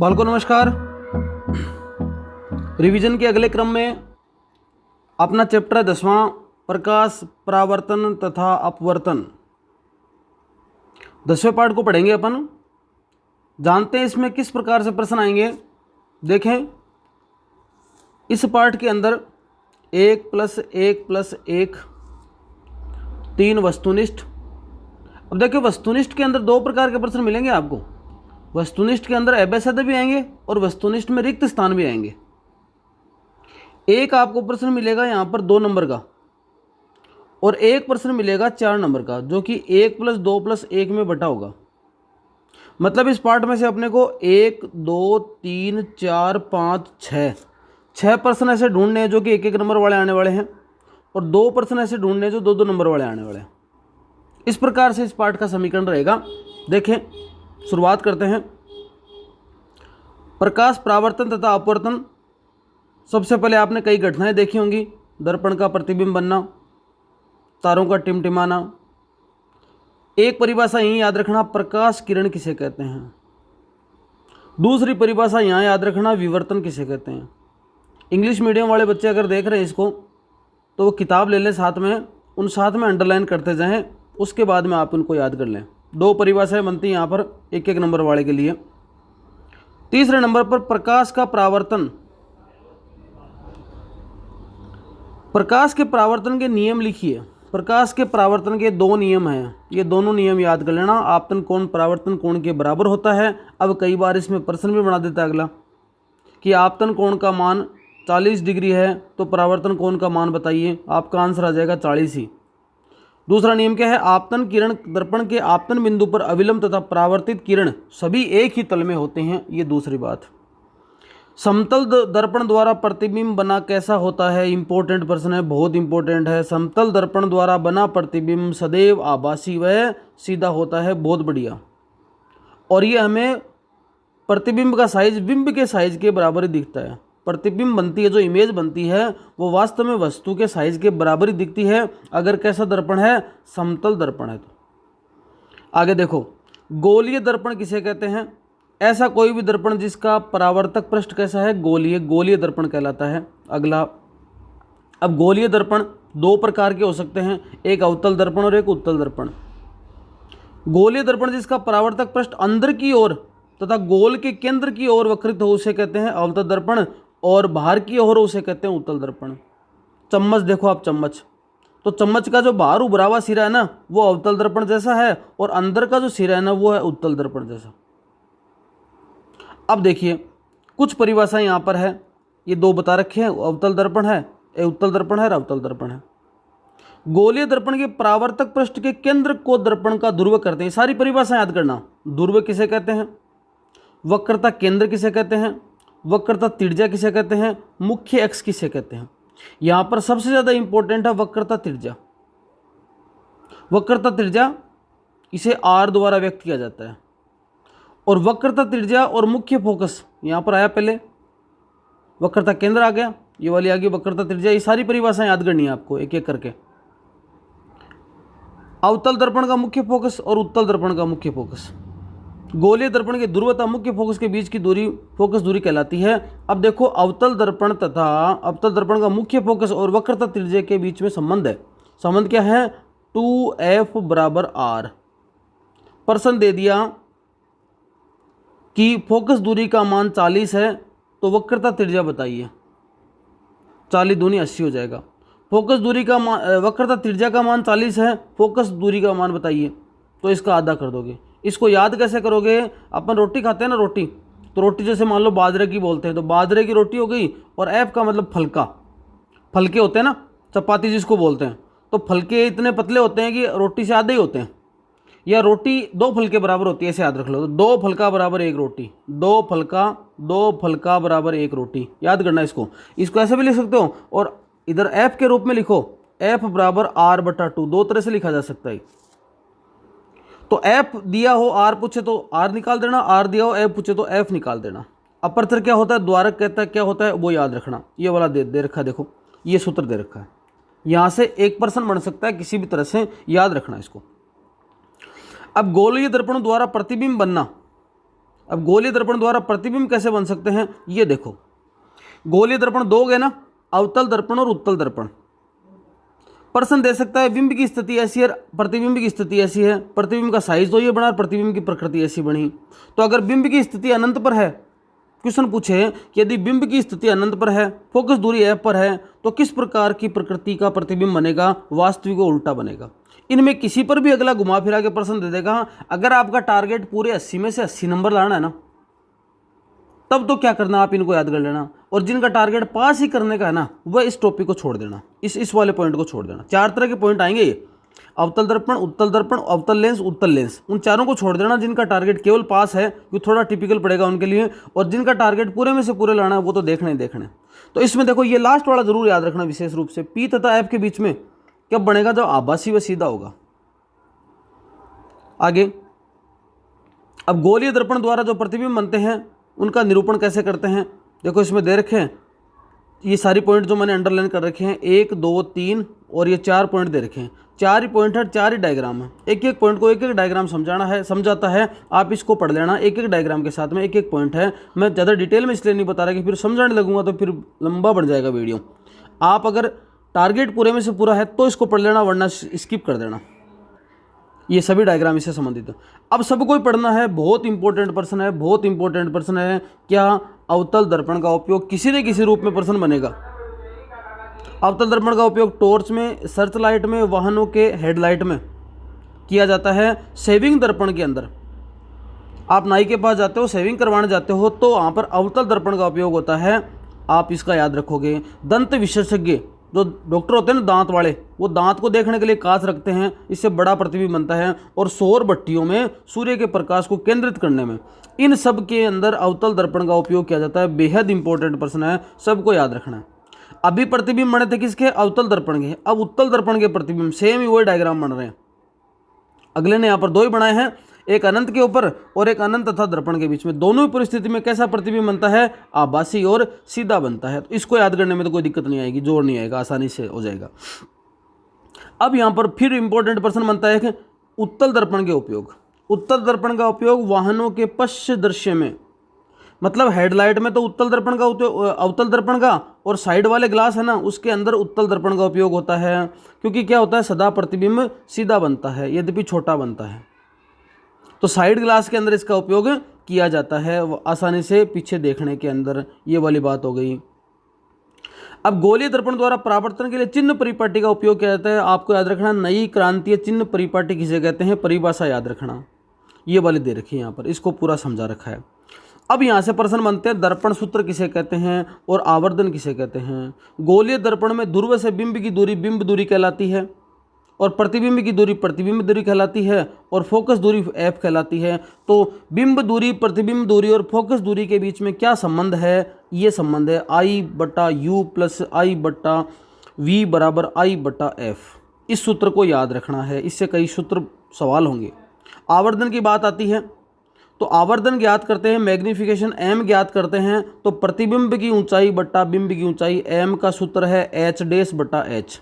बालको नमस्कार। रिवीजन के अगले क्रम में अपना चैप्टर है 10वां, प्रकाश परावर्तन तथा अपवर्तन। 10वें पार्ट को पढ़ेंगे अपन। जानते हैं इसमें किस प्रकार से प्रश्न आएंगे। देखें, इस पार्ट के अंदर 1+1+1 3 वस्तुनिष्ठ। अब देखिए, वस्तुनिष्ठ के अंदर दो प्रकार के प्रश्न मिलेंगे आपको। वस्तुनिष्ठ के अंदर एबेसद भी आएंगे और वस्तुनिष्ठ में रिक्त स्थान भी आएंगे। एक आपको प्रश्न मिलेगा यहाँ पर 2 नंबर का और एक प्रश्न मिलेगा 4 नंबर का, जो कि 1+2+1 में बटा होगा। मतलब इस पार्ट में से अपने को 1 2 3 4 5 6 प्रश्न ऐसे ढूंढने हैं जो कि 1-1 नंबर वाले आने वाले हैं, और 2 प्रश्न ऐसे ढूंढने हैं जो 2-2 नंबर वाले आने वाले हैं। इस प्रकार से इस पार्ट का समीकरण रहेगा। देखें, शुरुआत करते हैं। प्रकाश परावर्तन तथा अपवर्तन। सबसे पहले आपने कई घटनाएं देखी होंगी। दर्पण का प्रतिबिंब बनना, तारों का टिमटिमाना। एक परिभाषा यहीं याद रखना, प्रकाश किरण किसे कहते हैं। दूसरी परिभाषा यहाँ याद रखना, विवर्तन किसे कहते हैं। इंग्लिश मीडियम वाले बच्चे अगर देख रहे हैं इसको तो वो किताब ले लें साथ में, उन साथ में अंडरलाइन करते जाएं, उसके बाद में आप उनको याद कर लें। 2 परिभाषाएं बनती हैं यहाँ पर 1-1 नंबर वाले के लिए। तीसरे नंबर पर प्रकाश का परावर्तन। प्रकाश के परावर्तन के नियम लिखिए। प्रकाश के परावर्तन के 2 नियम हैं, ये दोनों नियम याद कर लेना। आपतन कोण परावर्तन कोण के बराबर होता है। अब कई बार इसमें प्रश्न भी बना देता है अगला कि आपतन कोण का मान 40 डिग्री है तो परावर्तन कोण का मान बताइए। आपका आंसर आ जाएगा 40 ही। दूसरा नियम क्या है, आपतन किरण दर्पण के आपतन बिंदु पर अविलंब तथा परावर्तित किरण सभी एक ही तल में होते हैं। ये दूसरी बात। समतल दर्पण द्वारा प्रतिबिंब बना कैसा होता है। इंपॉर्टेंट प्रश्न है, बहुत इंपॉर्टेंट है। समतल दर्पण द्वारा बना प्रतिबिंब सदैव आभासी व सीधा होता है। बहुत बढ़िया। और ये हमें प्रतिबिंब का साइज बिंब के साइज के बराबर ही दिखता है। प्रतिबिंब बनती है, जो इमेज बनती है वो वास्तव में वस्तु के साइज के बराबर ही दिखती है अगर कैसा दर्पण है, समतल दर्पण है तो। आगे देखो, गोलीय दर्पण किसे कहते हैं। ऐसा कोई भी दर्पण जिसका परावर्तक पृष्ठ कैसा है, गोलीय दर्पण कहलाता है। अगला, अब गोलीय दर्पण 2 प्रकार के हो सकते हैं, एक अवतल दर्पण और एक उत्तल दर्पण। गोलीय दर्पण जिसका परावर्तक पृष्ठ अंदर की ओर तथा गोल के केंद्र की ओर वक्रित हो उसे कहते हैं अवतल दर्पण, और बाहर की ओर उसे कहते हैं उत्तल दर्पण। चम्मच देखो आप, चम्मच, तो चम्मच का जो बाहर उभरा हुआ सिरा है ना वो अवतल दर्पण जैसा है, और अंदर का जो सिरा है ना वो है उत्तल दर्पण जैसा। अब देखिए, कुछ परिभाषाएं यहाँ पर है, ये 2 बता रखे हैं। अवतल दर्पण है, उत्तल दर्पण है और अवतल दर्पण है। गोलीय दर्पण के परावर्तक पृष्ठ के केंद्र को दर्पण का ध्रुव करते हैं। सारी परिभाषाएं याद करना। ध्रुव किसे कहते हैं, वक्रता केंद्र किसे कहते हैं, वक्रता त्रिज्या किसे कहते हैं, मुख्य अक्ष किसे कहते हैं। यहां पर सबसे ज्यादा इंपॉर्टेंट है वक्रता त्रिज्या। वक्रता त्रिज्या इसे R द्वारा व्यक्त किया जाता है, और वक्रता त्रिज्या और मुख्य फोकस यहां पर आया पहले, वक्रता केंद्र आ गया, ये वाली आ गई वक्रता त्रिज्या। ये सारी परिभाषाएं याद करनी है आपको एक एक करके। अवतल दर्पण का मुख्य फोकस और उत्तल दर्पण का मुख्य फोकस। गोलीय दर्पण के ध्रुवता मुख्य फोकस के बीच की दूरी फोकस दूरी कहलाती है। अब देखो, अवतल दर्पण तथा अवतल दर्पण का मुख्य फोकस और वक्रता त्रिज्या के बीच में संबंध है। संबंध क्या है, 2f = r। प्रश्न दे दिया कि फोकस दूरी का मान 40 है तो वक्रता त्रिज्या बताइए। 40 दूनी 80 हो जाएगा। फोकस दूरी का मान, वक्रता त्रिज्या का मान 40 है, फोकस दूरी का मान बताइए, तो इसका आधा कर दोगे। इसको याद कैसे करोगे, अपन रोटी खाते हैं ना, रोटी, तो रोटी जैसे मान लो बाजरे की बोलते हैं तो बाजरे की रोटी हो गई, और एफ का मतलब फलका, फलके होते हैं ना, चपाती जिसको बोलते हैं, तो फलके इतने पतले होते हैं कि रोटी से आधे ही होते हैं, या रोटी 2 फलके बराबर होती है, ऐसे याद रख लो। तो 2 फलका बराबर 1 रोटी, 2 फलका बराबर 1 रोटी, याद करना इसको। इसको ऐसे भी लिख सकते हो, और इधर एफ के रूप में लिखो, एफ = r/2। 2 तरह से लिखा जा सकता है। तो एफ दिया हो, आर पूछे तो आर निकाल देना, आर दिया हो एफ पूछे तो एफ निकाल देना। अपर्चर क्या होता है, द्वारक कहता है क्या होता है, वो याद रखना। ये वाला दे रखा है, देखो ये सूत्र दे रखा है। यहाँ से 1 प्रश्न बन सकता है, किसी भी तरह से याद रखना इसको। अब गोलीय दर्पण द्वारा प्रतिबिंब बनना, अब गोलीय दर्पण द्वारा प्रतिबिंब कैसे बन सकते हैं, ये देखो। गोलीय दर्पण दो गए ना, अवतल दर्पण और उत्तल दर्पण। प्रश्न दे सकता है बिंब की स्थिति ऐसी है, प्रतिबिंब की स्थिति ऐसी है, प्रतिबिंब का साइज तो ये बना, प्रतिबिंब की प्रकृति ऐसी बनी। तो अगर बिंब की स्थिति अनंत पर है, क्वेश्चन पूछे कि यदि बिंब की स्थिति अनंत पर है, फोकस दूरी f पर है, तो किस प्रकार की प्रकृति का प्रतिबिंब बनेगा, वास्तविक व उल्टा बनेगा। इनमें किसी पर भी अगला घुमा फिरा के प्रश्न दे देगा। अगर आपका टारगेट पूरे 80 में से 80 नंबर लाना है ना, तब तो क्या करना, आप इनको याद कर लेना। और जिनका टारगेट पास ही करने का है ना, वह इस टॉपिक को छोड़ देना, इस वाले पॉइंट को छोड़ देना। 4 तरह के पॉइंट आएंगे ये, अवतल दर्पण, उत्तल दर्पण, अवतल लेंस, उत्तल लेंस। उन चारों को छोड़ देना जिनका टारगेट केवल पास है, ये थोड़ा टिपिकल पड़ेगा उनके लिए। और जिनका टारगेट पूरे में से पूरे लाना है, वो तो देखने ही देखने। तो इसमें देखो ये लास्ट वाला जरूर याद रखना विशेष रूप से, पी तथा एफ के बीच में कब बनेगा, जब आभासी व सीधा होगा। आगे, अब गोलीय दर्पण द्वारा जो प्रतिबिंब बनते हैं उनका निरूपण कैसे करते हैं। देखो इसमें दे रखे हैं ये सारी पॉइंट जो मैंने अंडरलाइन कर रखे हैं, 1 2 3 और ये 4 पॉइंट दे रखे हैं। 4 ही पॉइंट है, 4 ही डायग्राम है। एक एक पॉइंट को एक एक डायग्राम समझाता है। आप इसको पढ़ लेना एक एक डायग्राम के साथ में, एक एक पॉइंट है। मैं ज़्यादा डिटेल में इसलिए नहीं बता रहा कि फिर समझाने लगूंगा तो फिर लंबा बढ़ जाएगा वीडियो। आप अगर टारगेट पूरे में से पूरा है तो इसको पढ़ लेना, वरना स्किप कर देना। ये सभी डायग्राम इससे संबंधित है। अब सबको ही पढ़ना है, बहुत इंपॉर्टेंट प्रश्न है, बहुत इंपॉर्टेंट प्रश्न है। क्या अवतल दर्पण का उपयोग किसी न किसी रूप में प्रश्न बनेगा। अवतल दर्पण का उपयोग टॉर्च में, सर्च लाइट में, वाहनों के हेडलाइट में किया जाता है। सेविंग दर्पण के अंदर आप नाई के पास जाते हो, सेविंग करवाने जाते हो, तो वहाँ पर अवतल दर्पण का उपयोग होता है। आप इसका याद रखोगे। दंत विशेषज्ञ जो डॉक्टर होते हैं ना, दांत वाले, वो दांत को देखने के लिए कांच रखते हैं, इससे बड़ा प्रतिबिंब बनता है। और सौर भट्टियों में सूर्य के प्रकाश को केंद्रित करने में, इन सब के अंदर अवतल दर्पण का उपयोग किया जाता है। बेहद इंपॉर्टेंट प्रश्न है, सबको याद रखना है। अभी प्रतिबिंब बने थे किसके, अवतल दर्पण के। अब उत्तल दर्पण के प्रतिबिंब सेम ही वही डायग्राम बन रहे हैं। अगले ने यहाँ पर 2 ही बनाए हैं, एक अनंत के ऊपर और एक अनंत तथा दर्पण के बीच में। दोनों ही परिस्थिति में कैसा प्रतिबिंब बनता है, आभासी और सीधा बनता है। तो इसको याद करने में तो कोई दिक्कत नहीं आएगी, जोर नहीं आएगा, आसानी से हो जाएगा। अब यहाँ पर फिर इंपॉर्टेंट प्रश्न बनता है कि उत्तल दर्पण के उपयोग। उत्तल दर्पण का उपयोग वाहनों के पश्च दृश्य में, मतलब हेडलाइट में तो उत्तल दर्पण का अवतल दर्पण का, और साइड वाले ग्लास है ना, उसके अंदर उत्तल दर्पण का उपयोग होता है। क्योंकि क्या होता है, सदा प्रतिबिंब सीधा बनता है, यद्यपि छोटा बनता है। तो साइड ग्लास के अंदर इसका उपयोग किया जाता है, आसानी से पीछे देखने के अंदर। ये वाली बात हो गई। अब गोलीय दर्पण द्वारा परावर्तन के लिए चिन्ह परिपाटी का उपयोग किया जाता है। आपको याद रखना, नई क्रांतीय चिन्ह परिपाटी किसे कहते हैं, परिभाषा याद रखना। ये वाली दे रखी है यहाँ पर, इसको पूरा समझा रखा है। अब यहाँ से प्रश्न बनते हैं, दर्पण सूत्र किसे कहते हैं और आवर्धन किसे कहते हैं। गोलीय दर्पण में ध्रुव से बिंब की दूरी बिंब दूरी कहलाती है, और प्रतिबिंब की दूरी प्रतिबिंब दूरी कहलाती है, और फोकस दूरी f कहलाती है। तो बिंब दूरी, प्रतिबिंब दूरी और फोकस दूरी के बीच में क्या संबंध है, ये संबंध है I/U + I/V = I/F। इस सूत्र को याद रखना है, इससे कई सूत्र सवाल होंगे। आवर्धन की बात आती है तो आवर्धन ज्ञात करते हैं, मैग्नीफिकेशन m ज्ञात करते हैं। तो प्रतिबिंब की ऊंचाई बट्टा बिंब की ऊंचाई, m का सूत्र है h'/h।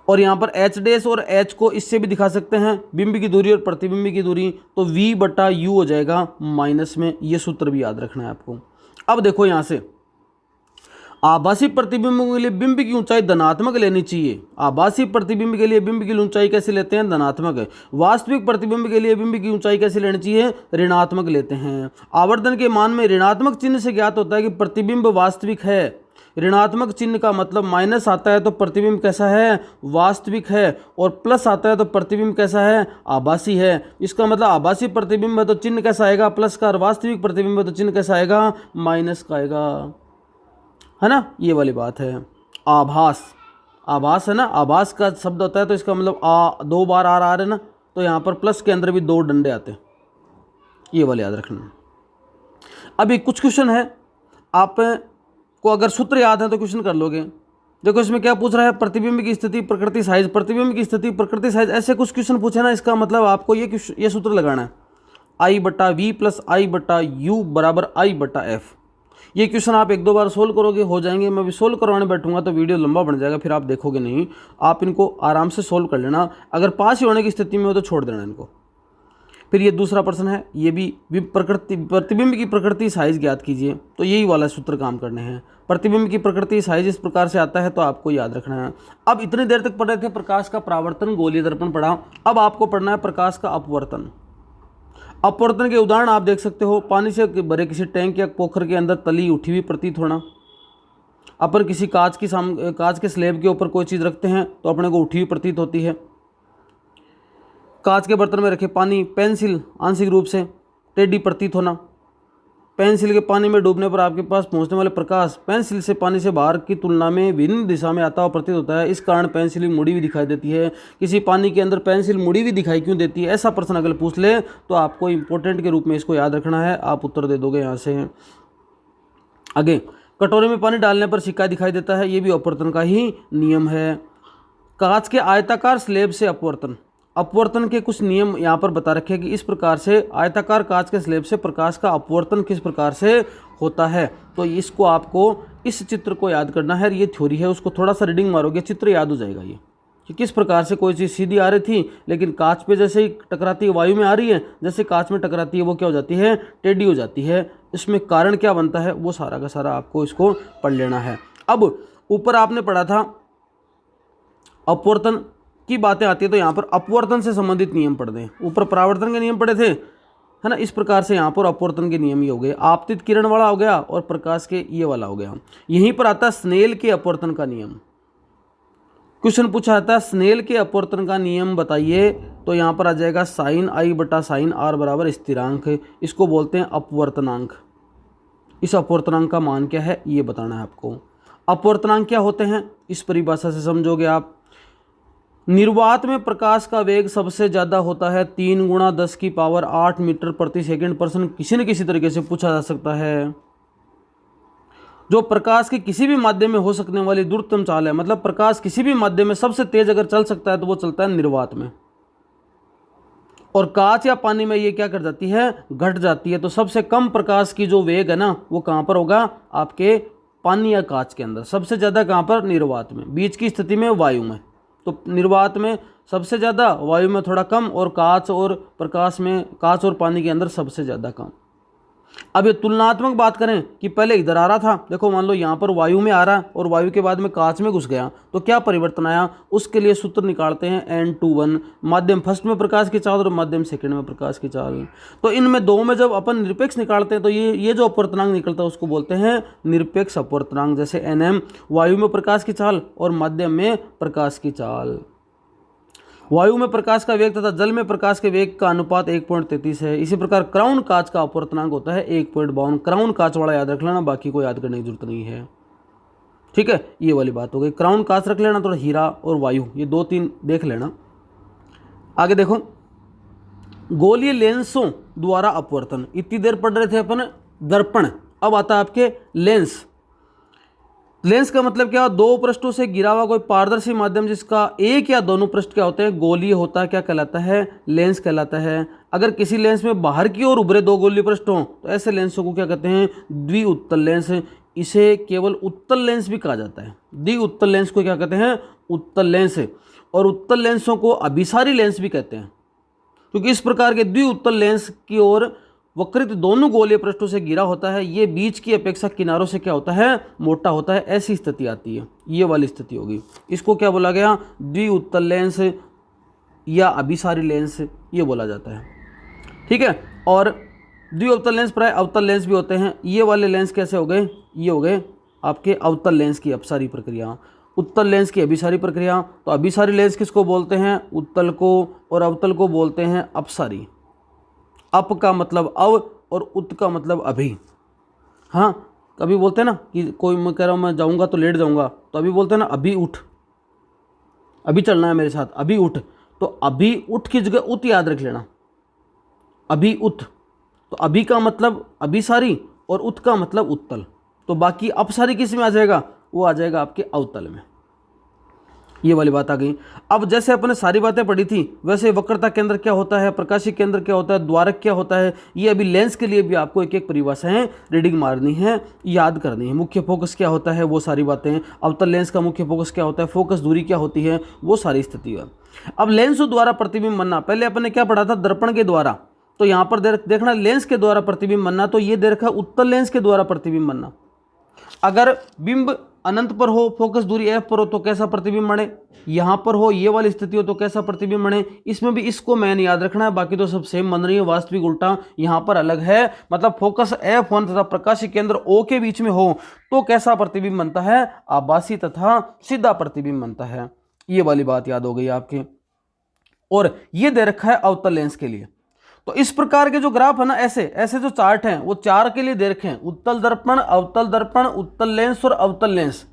और यहाँ पर h' और h को इससे भी दिखा सकते हैं, बिंब की दूरी और प्रतिबिंब की दूरी। तो V/U हो जाएगा माइनस में। ये सूत्र भी याद रखना है आपको। अब देखो यहाँ से, आभासी प्रतिबिंब के लिए बिंब की ऊंचाई धनात्मक लेनी चाहिए। आभासी प्रतिबिंब के लिए बिंब की ऊंचाई कैसे लेते हैं, धनात्मक। वास्तविक प्रतिबिंब के लिए बिंब की ऊंचाई कैसे लेनी चाहिए, ऋणात्मक लेते हैं। आवर्धन के मान में ऋणात्मक चिन्ह से ज्ञात होता है कि प्रतिबिंब वास्तविक है। ऋणात्मक चिन्ह का मतलब माइनस आता है तो प्रतिबिंब कैसा है, वास्तविक है। और प्लस आता है तो प्रतिबिंब कैसा है, आभासी है। इसका मतलब आभासी प्रतिबिंब है तो चिन्ह कैसा आएगा, प्लस का। और वास्तविक प्रतिबिंब है तो चिन्ह कैसा आएगा, माइनस का आएगा, है ना। ये वाली बात है। आभास, आभास है ना, आभास का शब्द होता है तो इसका मतलब 2 बार आ रहा है ना, तो यहाँ पर प्लस के अंदर भी 2 डंडे आते हैं। ये वाले याद रखना। अभी कुछ क्वेश्चन है, आप को अगर सूत्र याद है तो क्वेश्चन कर लोगे। देखो इसमें क्या पूछ रहा है, प्रतिबिंब की स्थिति प्रकृति साइज, प्रतिबिंब की स्थिति प्रकृति साइज, ऐसे कुछ क्वेश्चन पूछे ना। इसका मतलब आपको ये सूत्र लगाना है, I/V + I/U = I/F। ये क्वेश्चन आप 1-2 बार सोल्व करोगे, हो जाएंगे। मैं भी सोल्व करवाने बैठूंगा तो वीडियो लंबा बन जाएगा, फिर आप देखोगे नहीं। आप इनको आराम से सोल्व कर लेना। अगर पास ही होने की स्थिति में हो तो छोड़ देना इनको। फिर ये दूसरा प्रश्न है, ये भी प्रकृति, प्रतिबिंब की प्रकृति साइज ज्ञात कीजिए। तो यही वाला सूत्र काम करने हैं। प्रतिबिंब की प्रकृति साइज इस प्रकार से आता है, तो आपको याद रखना है। अब इतनी देर तक पढ़ रहे थे प्रकाश का परावर्तन, गोलीय दर्पण पढ़ा। अब आपको पढ़ना है प्रकाश का अपवर्तन। अपवर्तन के उदाहरण आप देख सकते हो। पानी से भरे किसी टैंक या पोखर के अंदर तली उठी हुई प्रतीत होना। अपन किसी कांच के स्लेब के ऊपर कोई चीज़ रखते हैं तो अपने को उठी हुई प्रतीत होती है। कांच के बर्तन में रखे पानी, पेंसिल आंशिक रूप से टेढ़ी प्रतीत होना। पेंसिल के पानी में डूबने पर आपके पास पहुंचने वाले प्रकाश पेंसिल से पानी से बाहर की तुलना में भिन्न दिशा में आता हुआ प्रतीत होता है। इस कारण पेंसिल मुड़ी हुई दिखाई देती है। किसी पानी के अंदर पेंसिल मुड़ी हुई दिखाई क्यों देती है, ऐसा प्रश्न अगर पूछ ले तो आपको इंपॉर्टेंट के रूप में इसको याद रखना है। आप उत्तर दे दोगे यहाँ से। आगे, कटोरे में पानी डालने पर सिक्का दिखाई देता है, ये भी अपवर्तन का ही नियम है। कांच के आयताकार स्लेब से अपवर्तन। अपवर्तन के कुछ नियम यहाँ पर बता रखे हैं कि इस प्रकार से आयताकार कांच के स्लेब से प्रकाश का अपवर्तन किस प्रकार से होता है। तो इसको आपको इस चित्र को याद करना है। ये थ्योरी है, उसको थोड़ा सा रीडिंग मारोगे चित्र याद हो जाएगा। ये कि किस प्रकार से कोई चीज़ सीधी आ रही थी, लेकिन कांच पे जैसे ही टकराती है वायु में आ रही है, जैसे कांच में टकराती है वो क्या हो जाती है, टेढ़ी हो जाती है। इसमें कारण क्या बनता है वो सारा का सारा आपको इसको पढ़ लेना है। अब ऊपर आपने पढ़ा था अपवर्तन की बातें आती है, तो यहाँ पर अपवर्तन से संबंधित नियम पढ़ दें। ऊपर परावर्तन के नियम पढ़े थे, है ना। इस प्रकार से यहाँ पर अपवर्तन के नियम ही हो गए। आपतित किरण वाला हो गया और प्रकाश के ये वाला हो गया। यहीं पर आता है स्नेल के अपवर्तन का नियम। क्वेश्चन पूछा जाता है स्नेल के अपवर्तन का नियम बताइए, तो यहाँ पर आ जाएगा साइन आई बटा साइन आर बराबर स्थिरांक। इसको बोलते हैं अपवर्तनांक। इस अपवर्तनांक का मान क्या है ये बताना है आपको। अपवर्तनांक क्या होते हैं इस परिभाषा से समझोगे आप। निर्वात में प्रकाश का वेग सबसे ज़्यादा होता है 3 × 10⁸ मीटर प्रति सेकंड। प्रश्न किसी न किसी तरीके से पूछा जा सकता है। जो प्रकाश के किसी भी माध्यम में हो सकने वाली द्रुततम चाल है, मतलब प्रकाश किसी भी माध्यम में सबसे तेज अगर चल सकता है तो वो चलता है निर्वात में। और कांच या पानी में ये क्या कर जाती है, घट जाती है। तो सबसे कम प्रकाश की जो वेग है ना वो कहाँ पर होगा, आपके पानी या कांच के अंदर। सबसे ज़्यादा कहाँ पर, निर्वात में। बीच की स्थिति में वायु में। तो निर्वात में सबसे ज़्यादा, वायु में थोड़ा कम, और कांच और प्रकाश में, कांच और पानी के अंदर सबसे ज़्यादा कम। अब ये तुलनात्मक बात करें कि पहले इधर आ रहा था, देखो मान लो यहाँ पर वायु में आ रहा है और वायु के बाद में कांच में घुस गया, तो क्या परिवर्तन आया, उसके लिए सूत्र निकालते हैं N/2 माध्यम फर्स्ट में प्रकाश की चाल और माध्यम सेकंड में प्रकाश की चाल। तो इनमें दो में जब अपन निरपेक्ष निकालते हैं तो ये जो अपवर्तनांक निकलता है उसको बोलते हैं निरपेक्ष अपवर्तनांक। जैसे Nm वायु में प्रकाश की चाल और माध्यम में प्रकाश की चाल। वायु में प्रकाश का वेग तथा जल में प्रकाश के वेग का अनुपात 1.33 है। इसी प्रकार क्राउन कांच का अपवर्तनांक होता है 1.52। क्राउन कांच वाला याद रख लेना, बाकी को याद करने की जरूरत नहीं है। ठीक है, ये वाली बात हो गई। क्राउन कांच रख लेना, थोड़ा हीरा और वायु, ये 2-3 देख लेना। आगे देखो, गोलीय लेंसों द्वारा अपवर्तन। इतनी देर पढ़ रहे थे अपन दर्पण, अब आता है आपके लेंस। लेंस का मतलब क्या, दो पृष्ठों से घिरा हुआ कोई पारदर्शी माध्यम जिसका एक या दोनों पृष्ठ क्या होते हैं, गोलीय होता है, क्या कहलाता है, लेंस कहलाता है। अगर किसी लेंस में बाहर की ओर उभरे 2 गोलीय पृष्ठ हों तो ऐसे लेंसों को क्या कहते हैं, द्विउत्तल लेंस। इसे केवल उत्तल लेंस भी कहा जाता है। द्विउत्तल लेंस को क्या कहते हैं, उत्तल लेंस। और उत्तल लेंसों को अभिसारी लेंस भी कहते हैं, क्योंकि इस प्रकार के द्विउत्तल लेंस की ओर वक्रित दोनों गोलीय पृष्ठों से घिरा होता है। ये बीच की अपेक्षा किनारों से क्या होता है, मोटा होता है। ऐसी स्थिति आती है, ये वाली स्थिति होगी। इसको क्या बोला गया, द्विउत्तल लेंस या अभिसारी लेंस ये बोला जाता है। ठीक है, और द्विअवतल लेंस प्राय अवतल लेंस भी होते हैं। ये वाले लेंस कैसे हो गए, ये हो गए आपके अवतल लेंस की अपसारी प्रक्रिया, उत्तल लेंस की अभिसारी प्रक्रिया। तो अभिसारी लेंस किसको बोलते हैं, उत्तल को, और अवतल को बोलते हैं अपसारी। अप का मतलब अव और उत का मतलब अभी। हाँ, कभी बोलते हैं ना कि कोई, मैं कह रहा हूँ मैं जाऊँगा तो लेट जाऊँगा, तो अभी बोलते हैं ना अभी उठ, अभी चलना है मेरे साथ, अभी उठ। तो अभी उठ की जगह उत याद रख लेना, अभी उत। तो अभी का मतलब अभिसारी और उत का मतलब उत्तल। तो बाकी अपसारी किस में आ जाएगा, वो आ जाएगा आपके अवतल में। ये वाली बात आ गई। अब जैसे अपने सारी बातें पढ़ी थी वैसे वक्रता केंद्र क्या होता है, प्रकाशिक केंद्र क्या होता है, द्वारक क्या होता है, ये अभी लेंस के लिए भी आपको एक एक परिभाषाएं रीडिंग मारनी है, याद करनी है। मुख्य फोकस क्या होता है वो सारी बातें, अवतल लेंस का मुख्य फोकस क्या होता है, फोकस दूरी क्या होती है, वो सारी स्थिति है। अब लेंसों द्वारा प्रतिबिंब बनना, पहले अपन ने क्या पढ़ा था, दर्पण के द्वारा। तो यहाँ पर देखना लेंस के द्वारा प्रतिबिंब बनना, तो ये दे रखा है उत्तल लेंस के द्वारा प्रतिबिंब बनना। अगर बिंब अनंत पर हो, फोकस दूरी f पर हो, तो कैसा प्रतिबिंब बने, यहाँ पर हो, ये वाली स्थिति हो तो कैसा प्रतिबिंब बने। इसमें भी इसको मैन याद रखना है, बाकी तो सब सेम बन रही है, वास्तविक उल्टा यहाँ पर अलग है। मतलब फोकस f1 तथा प्रकाशीय केंद्र O के बीच में हो तो कैसा प्रतिबिंब बनता है, आभासी तथा सीधा प्रतिबिंब बनता है। ये वाली बात याद हो गई आपके। और ये दे रखा है अवतल लेंस के लिए। तो इस प्रकार के जो ग्राफ है ना, ऐसे ऐसे जो चार्ट हैं वो 4 के लिए दे रखे हैं, उत्तल दर्पण, अवतल दर्पण, उत्तल लेंस और अवतल लेंस।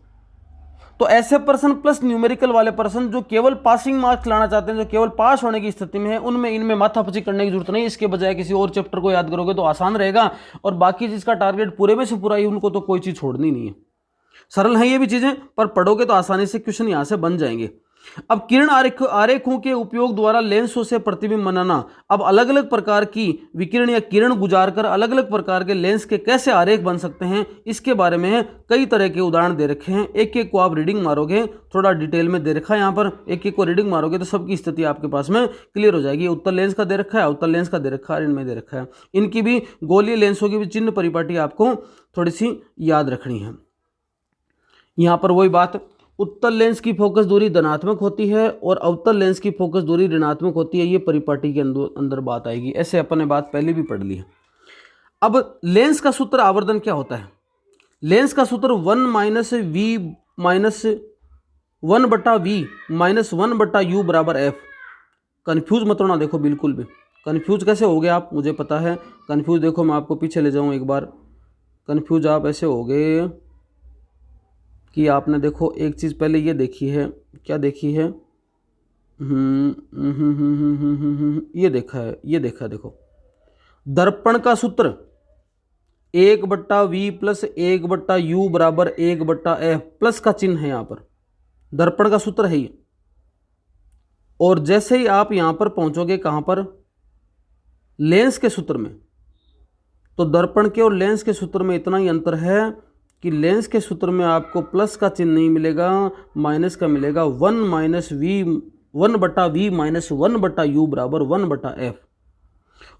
तो ऐसे पर्सन प्लस न्यूमेरिकल वाले पर्सन जो केवल पासिंग मार्क्स लाना चाहते हैं, जो केवल पास होने की स्थिति में है, उनमें इनमें माथापच्ची करने की जरूरत नहीं। इसके बजाय किसी और चैप्टर को याद करोगे तो आसान रहेगा, और बाकी जिसका टारगेट पूरे में से पूरा ही, उनको तो कोई चीज छोड़नी नहीं है। सरल है ये भी चीजें, पर पढ़ोगे तो आसानी से क्वेश्चन यहां से बन जाएंगे। अब किरण आरेखों के उपयोग द्वारा लेंसों से प्रतिबिंब बनाना। अब अलग अलग प्रकार की विकिरण या किरण गुजार कर अलग अलग प्रकार के लेंस के कैसे आरेख बन सकते हैं, इसके बारे में कई तरह के उदाहरण दे रखे हैं। एक एक को आप रीडिंग मारोगे, थोड़ा डिटेल में दे रखा है यहाँ पर, एक एक को रीडिंग मारोगे तो सबकी स्थिति आपके पास में क्लियर हो जाएगी। उत्तल लेंस का दे रखा है, अवतल लेंस का दे रखा है, इनमें दे रखा है। इनकी भी गोलीय लेंसों की भी चिन्ह परिपाटी आपको थोड़ी सी याद रखनी है। यहाँ पर वही बात, उत्तल लेंस की फोकस दूरी धनात्मक होती है और अवतल लेंस की फोकस दूरी ऋणात्मक होती है। ये परिपाटी के अंदर बात आएगी। ऐसे अपन ने बात पहले भी पढ़ ली है। अब लेंस का सूत्र आवर्धन क्या होता है? लेंस का सूत्र 1 minus we minus 1/v minus 1/u बराबर f। कन्फ्यूज मत होना, देखो बिल्कुल भी कन्फ्यूज कैसे हो गए आप, मुझे पता है कन्फ्यूज। देखो मैं आपको पीछे ले जाऊँ एक बार। कन्फ्यूज आप ऐसे हो गए कि आपने देखो एक चीज़ पहले ये देखी है, क्या देखी है, ये देखा है, ये देखा है। देखो दर्पण का सूत्र 1/v प्लस 1/u बराबर 1/f, प्लस का चिन्ह है यहाँ पर, दर्पण का सूत्र है ये। और जैसे ही आप यहाँ पर पहुँचोगे कहाँ पर, लेंस के सूत्र में, तो दर्पण के और लेंस के सूत्र में इतना ही अंतर है कि लेंस के सूत्र में आपको प्लस का चिन्ह नहीं मिलेगा, माइनस का मिलेगा। 1/v माइनस 1/u बराबर 1/f।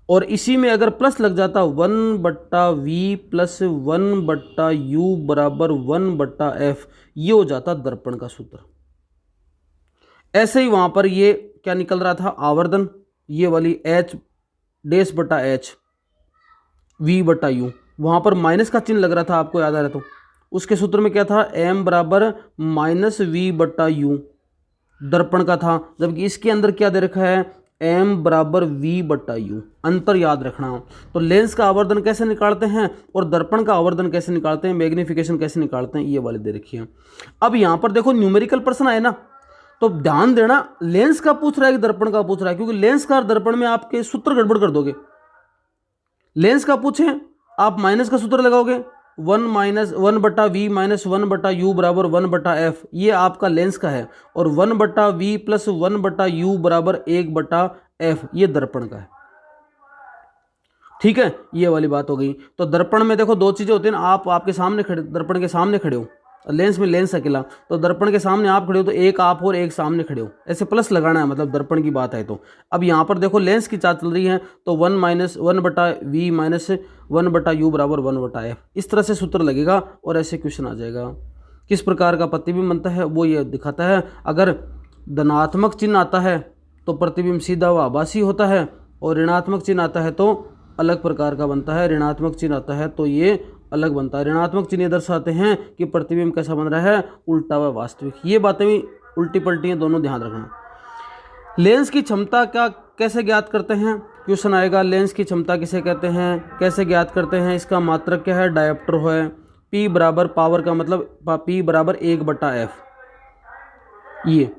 और इसी में अगर प्लस लग जाता 1/v प्लस 1/u बराबर 1/f, ये हो जाता दर्पण का सूत्र। ऐसे ही वहां पर ये क्या निकल रहा था, आवर्धन, ये वाली h'/h v/u, वहां पर माइनस का चिन्ह लग रहा था, आपको याद आ रहा तो उसके सूत्र में क्या था, m बराबर माइनस v/u दर्पण का था, जबकि इसके अंदर क्या दे रखा है, m बराबर v/u। अंतर याद रखना। तो लेंस का आवर्धन कैसे निकालते हैं और दर्पण का आवर्धन कैसे निकालते हैं, मैग्निफिकेशन कैसे निकालते हैं, ये वाले दे रखी है। अब यहां पर देखो न्यूमेरिकल प्रश्न आए ना, तो ध्यान देना, लेंस का पूछ रहा है कि दर्पण का पूछ रहा है, क्योंकि लेंस का और दर्पण में आपके सूत्र गड़बड़ कर दोगे। लेंस का पूछे आप माइनस का सूत्र लगाओगे, 1/v माइनस 1/u बराबर 1/f, ये आपका लेंस का है। और 1/v प्लस 1/u बराबर 1/f, ये दर्पण का है। ठीक है, ये वाली बात हो गई। तो दर्पण में देखो दो चीजें होती हैं ना, आप आपके सामने खड़े, दर्पण के सामने खड़े हो, लेंस में लेंस अकेला, तो दर्पण के सामने आप खड़े हो तो एक आप और एक सामने खड़े हो, ऐसे प्लस लगाना है, मतलब दर्पण की बात है। तो अब यहाँ पर देखो लेंस की चाल चल रही है, तो 1/v माइनस 1/u बराबर 1/f, इस तरह से सूत्र लगेगा और ऐसे क्वेश्चन आ जाएगा। किस प्रकार का प्रतिबिंब बनता है वो ये दिखाता है। अगर धनात्मक चिन्ह आता है तो प्रतिबिंब सीधा व आभासी होता है, और ऋणात्मक चिन्ह आता है तो अलग प्रकार का बनता है। ऋणात्मक चिन्ह आता है तो ये अलग बनता है। ऋणात्मक चिन्ह दर्शाते हैं कि प्रतिबिंब कैसा बन रहा है, उल्टा व वास्तविक। ये बातें भी उल्टी पलटी हैं, दोनों ध्यान रखना। लेंस की क्षमता का कैसे ज्ञात करते हैं, क्वेश्चन आएगा, लेंस की क्षमता किसे कहते हैं, कैसे ज्ञात करते हैं, इसका मात्रक क्या है, डायोप्टर है। P बराबर पावर का मतलब P बराबर 1/f। ये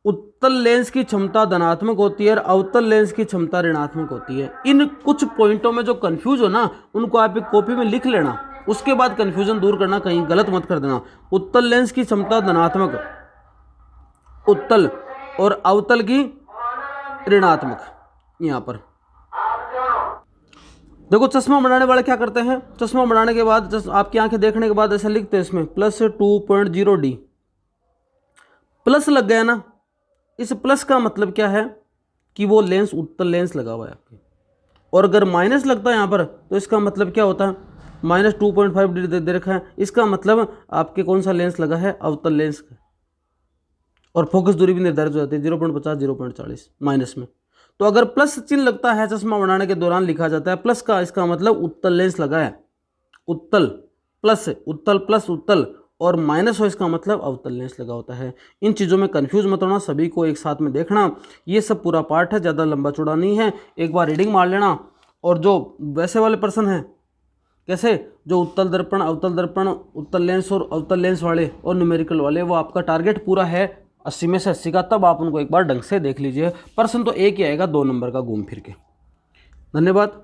उत्तल लेंस की क्षमता धनात्मक होती है और अवतल लेंस की क्षमता ऋणात्मक होती है। इन कुछ पॉइंटों में जो कंफ्यूज हो ना, उनको आप एक कॉपी में लिख लेना, उसके बाद कंफ्यूजन दूर करना, कहीं गलत मत कर देना। उत्तल लेंस की क्षमता धनात्मक, उत्तल, और अवतल की ऋणात्मक। यहां पर देखो चश्मा बनाने वाले क्या करते हैं, चश्मा बनाने के बाद आपकी आंखें देखने के बाद ऐसा लिखते हैं इसमें +2.0D, प्लस लग गया ना। इस प्लस का मतलब क्या है कि वो लेंस उत्तल लेंस लगा हुआ है आपके, और अगर माइनस लगता है यहाँ पर तो इसका मतलब क्या होता है, माइनस 2.5 डिग्री दे रखा है, इसका मतलब आपके कौन सा लेंस लगा है, अवतल लेंस का। और फोकस दूरी भी निर्धारित हो जाती है 0.50 0.40 माइनस में। तो अगर प्लस चिन्ह लगता है चश्मा बनाने के दौरान लिखा जाता है प्लस का, इसका मतलब उत्तल लेंस लगा है, उत्तल प्लस उत्तल, और माइनस हो इसका मतलब अवतल लेंस लगा होता है। इन चीज़ों में कंफ्यूज मत होना, सभी को एक साथ में देखना। ये सब पूरा पार्ट है, ज़्यादा लंबा चौड़ा नहीं है, एक बार रीडिंग मार लेना। और जो वैसे वाले पर्सन हैं, कैसे, जो उत्तल दर्पण, अवतल दर्पण, उत्तल लेंस और अवतल लेंस वाले और न्यूमेरिकल वाले, वो आपका टारगेट पूरा है 80 में से 80 का, तब आप उनको एक बार ढंग से देख लीजिए। पर्सन तो एक ही आएगा 2 नंबर का घूम फिर के। धन्यवाद।